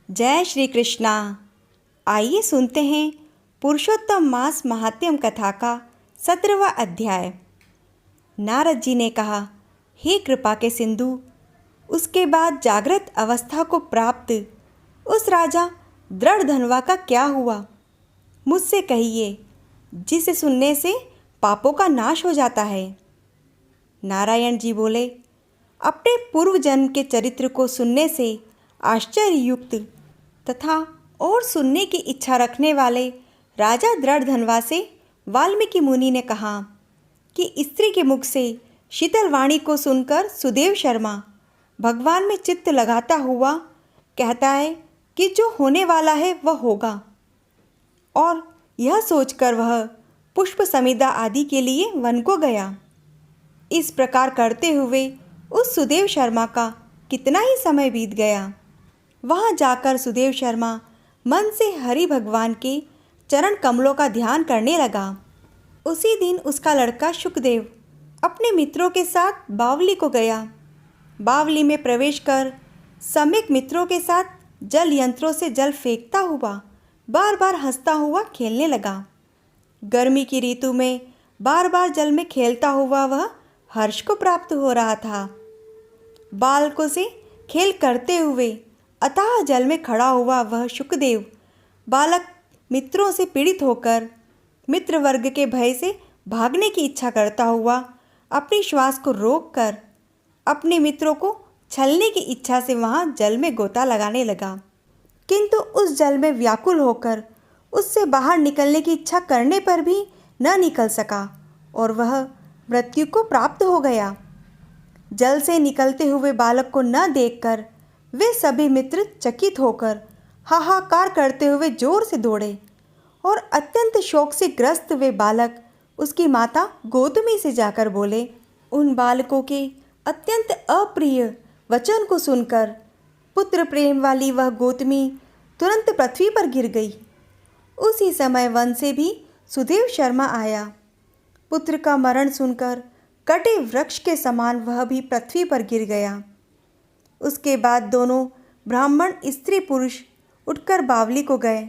जय श्री कृष्णा। आइए सुनते हैं पुरुषोत्तम मास महात्म्यम कथा का 17वां अध्याय। नारद जी ने कहा, हे कृपा के सिंधु, उसके बाद जागृत अवस्था को प्राप्त उस राजा दृढ़धनवा का क्या हुआ? मुझसे कहिए, जिसे सुनने से पापों का नाश हो जाता है। नारायण जी बोले, अपने पूर्व जन्म के चरित्र को सुनने से आश्चर्ययुक्त तथा और सुनने की इच्छा रखने वाले राजा दृढ़धनवा से वाल्मीकि मुनि ने कहा कि स्त्री के मुख से शीतल वाणी को सुनकर सुदेव शर्मा भगवान में चित्त लगाता हुआ कहता है कि जो होने वाला है वह होगा, और यह सोचकर वह पुष्प समिधा आदि के लिए वन को गया। इस प्रकार करते हुए उस सुदेव शर्मा का कितना ही समय बीत गया। वहाँ जाकर सुदेव शर्मा मन से हरि भगवान के चरण कमलों का ध्यान करने लगा। उसी दिन उसका लड़का शुकदेव अपने मित्रों के साथ बावली को गया। बावली में प्रवेश कर सम्यक मित्रों के साथ जल यंत्रों से जल फेंकता हुआ बार बार हंसता हुआ खेलने लगा। गर्मी की ऋतु में बार बार जल में खेलता हुआ वह हर्ष को प्राप्त हो रहा था। बालकों से खेल करते हुए अतः जल में खड़ा हुआ वह शुकदेव बालक मित्रों से पीड़ित होकर मित्र वर्ग के भय से भागने की इच्छा करता हुआ अपनी श्वास को रोककर अपने मित्रों को छलने की इच्छा से वहाँ जल में गोता लगाने लगा, किंतु उस जल में व्याकुल होकर उससे बाहर निकलने की इच्छा करने पर भी न निकल सका और वह मृत्यु को प्राप्त हो गया। जल से निकलते हुए बालक को न देखकर वे सभी मित्र चकित होकर हाहाकार करते हुए जोर से दौड़े और अत्यंत शोक से ग्रस्त वे बालक उसकी माता गौतमी से जाकर बोले। उन बालकों के अत्यंत अप्रिय वचन को सुनकर पुत्र प्रेम वाली वह गौतमी तुरंत पृथ्वी पर गिर गई। उसी समय वन से भी सुदेव शर्मा आया। पुत्र का मरण सुनकर कटे वृक्ष के समान वह भी पृथ्वी पर गिर गया। उसके बाद दोनों ब्राह्मण स्त्री पुरुष उठकर बावली को गए।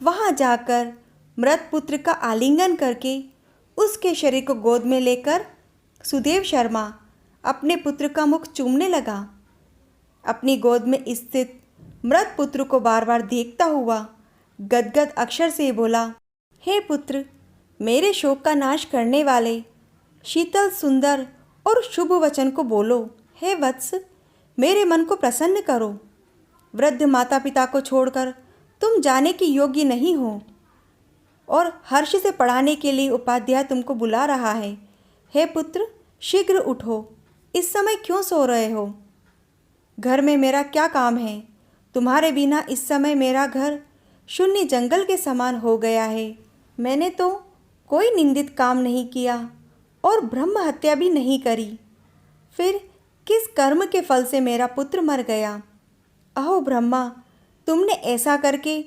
वहाँ जाकर मृत पुत्र का आलिंगन करके उसके शरीर को गोद में लेकर सुदेव शर्मा अपने पुत्र का मुख चूमने लगा। अपनी गोद में स्थित मृत पुत्र को बार बार देखता हुआ गदगद अक्षर से बोला, हे पुत्र, मेरे शोक का नाश करने वाले शीतल सुंदर और शुभ वचन को बोलो। हे वत्स, मेरे मन को प्रसन्न करो। वृद्ध माता पिता को छोड़कर तुम जाने के योग्य नहीं हो और हर्ष से पढ़ाने के लिए उपाध्याय तुमको बुला रहा है। हे पुत्र, शीघ्र उठो। इस समय क्यों सो रहे हो? घर में मेरा क्या काम है? तुम्हारे बिना इस समय मेरा घर शून्य जंगल के समान हो गया है। मैंने तो कोई निंदित काम नहीं किया और ब्रह्म हत्या भी नहीं करी, फिर किस कर्म के फल से मेरा पुत्र मर गया? अहो ब्रह्मा, तुमने ऐसा करके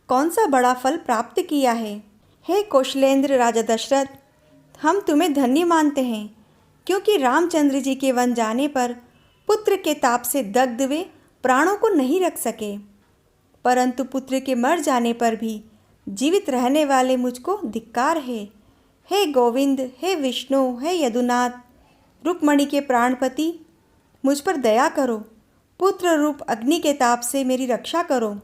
कौन सा बड़ा फल प्राप्त किया है? हे कौशलेंद्र राजा दशरथ, हम तुम्हें धन्य मानते हैं, क्योंकि रामचंद्र जी के वन जाने पर पुत्र के ताप से दग्ध वे प्राणों को नहीं रख सके, परंतु पुत्र के मर जाने पर भी जीवित रहने वाले मुझको धिक्कार है। हे गोविंद, हे विष्णु, हे यदुनाथ, रुक्मणी के प्राणपति, मुझ पर दया करो। पुत्र रूप अग्नि के ताप से मेरी रक्षा करो।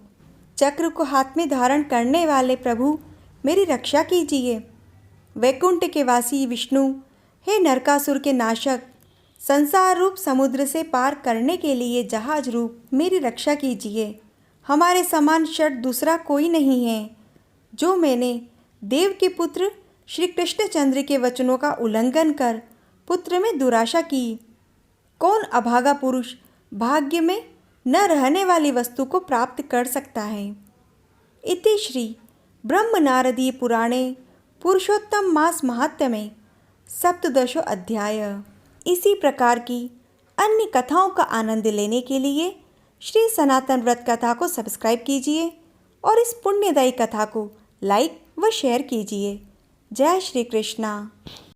चक्र को हाथ में धारण करने वाले प्रभु, मेरी रक्षा कीजिए। वैकुंठ के वासी विष्णु, हे नरकासुर के नाशक, संसार रूप समुद्र से पार करने के लिए जहाज रूप मेरी रक्षा कीजिए। हमारे समान शठ दूसरा कोई नहीं है। जो मैंने देव के पुत्र श्री कृष्णचंद्र के वचनों का उल्लंघन कर पुत्र में दुराशा की, कौन अभागा पुरुष भाग्य में न रहने वाली वस्तु को प्राप्त कर सकता है। इति श्री ब्रह्म नारदीय पुराणे पुरुषोत्तम मास महात्म्ये सप्तदशो अध्याय। इसी प्रकार की अन्य कथाओं का आनंद लेने के लिए श्री सनातन व्रत कथा को सब्सक्राइब कीजिए और इस पुण्यदायी कथा को लाइक व शेयर कीजिए। जय श्री कृष्णा।